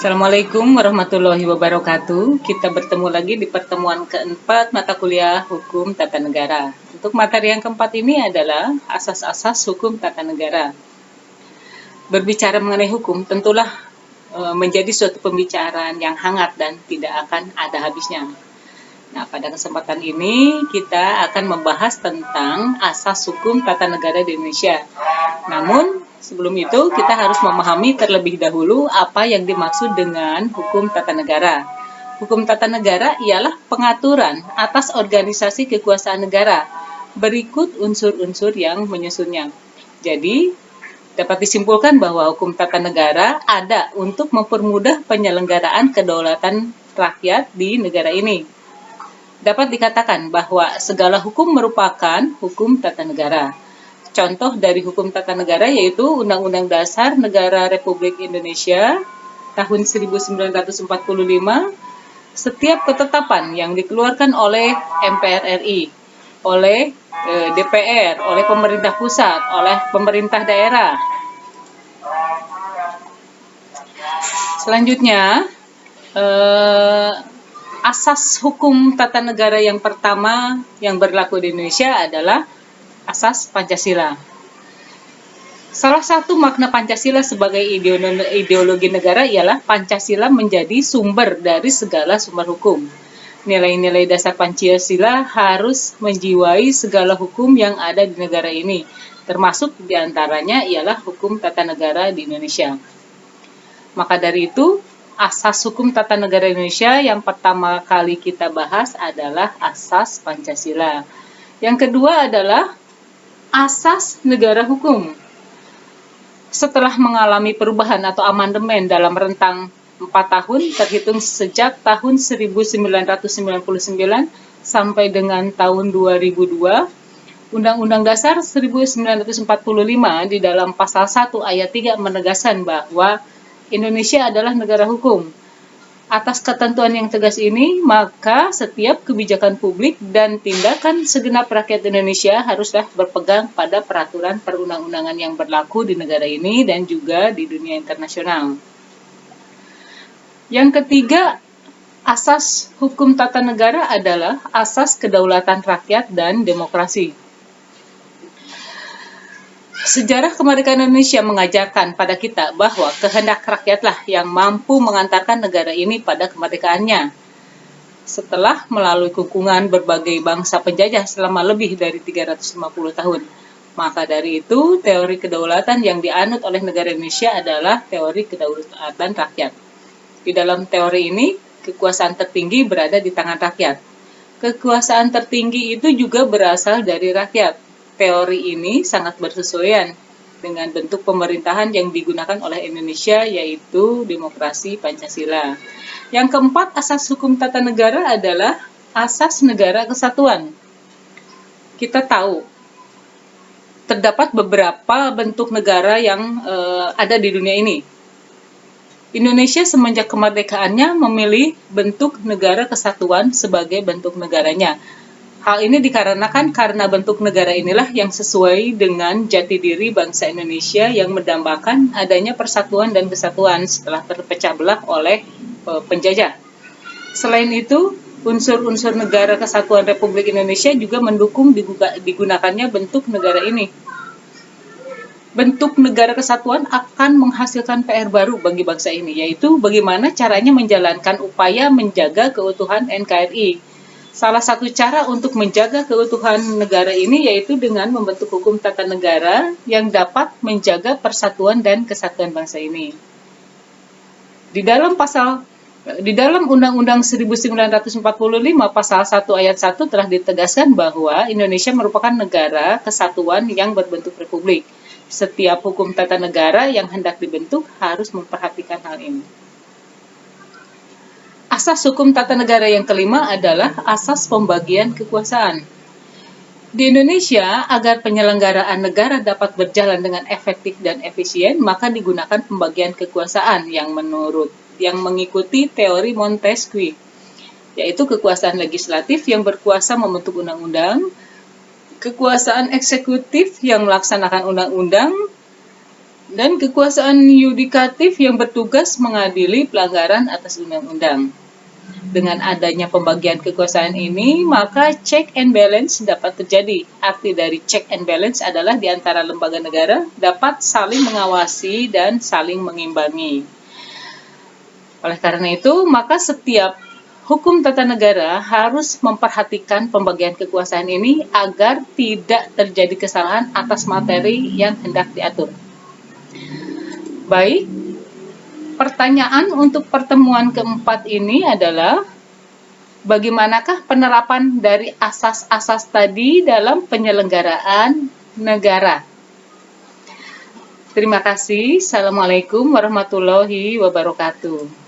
Assalamualaikum warahmatullahi wabarakatuh. Kita bertemu lagi di pertemuan keempat mata kuliah Hukum Tata Negara. Untuk materi yang keempat ini adalah asas-asas hukum tata negara. Berbicara mengenai hukum tentulah menjadi suatu pembicaraan yang hangat dan tidak akan ada habisnya. Nah, pada kesempatan ini kita akan membahas tentang asas hukum tata negara di Indonesia. Namun, sebelum itu kita harus memahami terlebih dahulu apa yang dimaksud dengan hukum tata negara. Hukum tata negara ialah pengaturan atas organisasi kekuasaan negara. Berikut unsur-unsur yang menyusunnya. Jadi, dapat disimpulkan bahwa hukum tata negara ada untuk mempermudah penyelenggaraan kedaulatan rakyat di negara ini. Dapat dikatakan bahwa segala hukum merupakan hukum tata negara. Contoh dari hukum tata negara yaitu Undang-Undang Dasar Negara Republik Indonesia tahun 1945, setiap ketetapan yang dikeluarkan oleh MPR RI, oleh DPR, oleh pemerintah pusat, oleh pemerintah daerah. Selanjutnya, asas hukum tata negara yang pertama yang berlaku di Indonesia adalah asas Pancasila. Salah satu makna Pancasila sebagai ideologi negara ialah Pancasila menjadi sumber dari segala sumber hukum. Nilai-nilai dasar Pancasila harus menjiwai segala hukum yang ada di negara ini, termasuk diantaranya ialah hukum tata negara di Indonesia. Maka dari itu, asas hukum tata negara Indonesia yang pertama kali kita bahas adalah asas Pancasila. Yang kedua adalah asas negara hukum. Setelah mengalami perubahan atau amandemen dalam rentang 4 tahun terhitung sejak tahun 1999 sampai dengan tahun 2002, Undang-Undang Dasar 1945 di dalam pasal 1 ayat 3 menegaskan bahwa Indonesia adalah negara hukum. Atas ketentuan yang tegas ini, maka setiap kebijakan publik dan tindakan segenap rakyat Indonesia haruslah berpegang pada peraturan perundang-undangan yang berlaku di negara ini dan juga di dunia internasional. Yang ketiga, asas hukum tata negara adalah asas kedaulatan rakyat dan demokrasi. Sejarah kemerdekaan Indonesia mengajarkan pada kita bahwa kehendak rakyatlah yang mampu mengantarkan negara ini pada kemerdekaannya. Setelah melalui kekungan berbagai bangsa penjajah selama lebih dari 350 tahun. Maka dari itu, teori kedaulatan yang dianut oleh negara Indonesia adalah teori kedaulatan rakyat. Di dalam teori ini, kekuasaan tertinggi berada di tangan rakyat. Kekuasaan tertinggi itu juga berasal dari rakyat. Teori ini sangat bersesuaian dengan bentuk pemerintahan yang digunakan oleh Indonesia, yaitu demokrasi Pancasila. Yang keempat, asas hukum tata negara adalah asas negara kesatuan. Kita tahu, terdapat beberapa bentuk negara yang ada di dunia ini. Indonesia semenjak kemerdekaannya memilih bentuk negara kesatuan sebagai bentuk negaranya. Hal ini dikarenakan karena bentuk negara inilah yang sesuai dengan jati diri bangsa Indonesia yang mendambakan adanya persatuan dan kesatuan setelah terpecah belah oleh penjajah. Selain itu, unsur-unsur negara kesatuan Republik Indonesia juga mendukung digunakannya bentuk negara ini. Bentuk negara kesatuan akan menghasilkan PR baru bagi bangsa ini, yaitu bagaimana caranya menjalankan upaya menjaga keutuhan NKRI. Salah satu cara untuk menjaga keutuhan negara ini yaitu dengan membentuk hukum tata negara yang dapat menjaga persatuan dan kesatuan bangsa ini. Di dalam Undang-Undang 1945 pasal 1 ayat 1 telah ditegaskan bahwa Indonesia merupakan negara kesatuan yang berbentuk republik. Setiap hukum tata negara yang hendak dibentuk harus memperhatikan hal ini. Asas hukum tata negara yang kelima adalah asas pembagian kekuasaan. Di Indonesia, agar penyelenggaraan negara dapat berjalan dengan efektif dan efisien, maka digunakan pembagian kekuasaan yang mengikuti teori Montesquieu, yaitu kekuasaan legislatif yang berkuasa membentuk undang-undang, kekuasaan eksekutif yang melaksanakan undang-undang, dan kekuasaan yudikatif yang bertugas mengadili pelanggaran atas undang-undang. Dengan adanya pembagian kekuasaan ini, maka check and balance dapat terjadi. Arti dari check and balance adalah di antara lembaga negara dapat saling mengawasi dan saling mengimbangi. Oleh karena itu, maka setiap hukum tata negara harus memperhatikan pembagian kekuasaan ini agar tidak terjadi kesalahan atas materi yang hendak diatur. Baik, pertanyaan untuk pertemuan keempat ini adalah, bagaimanakah penerapan dari asas-asas tadi dalam penyelenggaraan negara? Terima kasih. Assalamualaikum warahmatullahi wabarakatuh.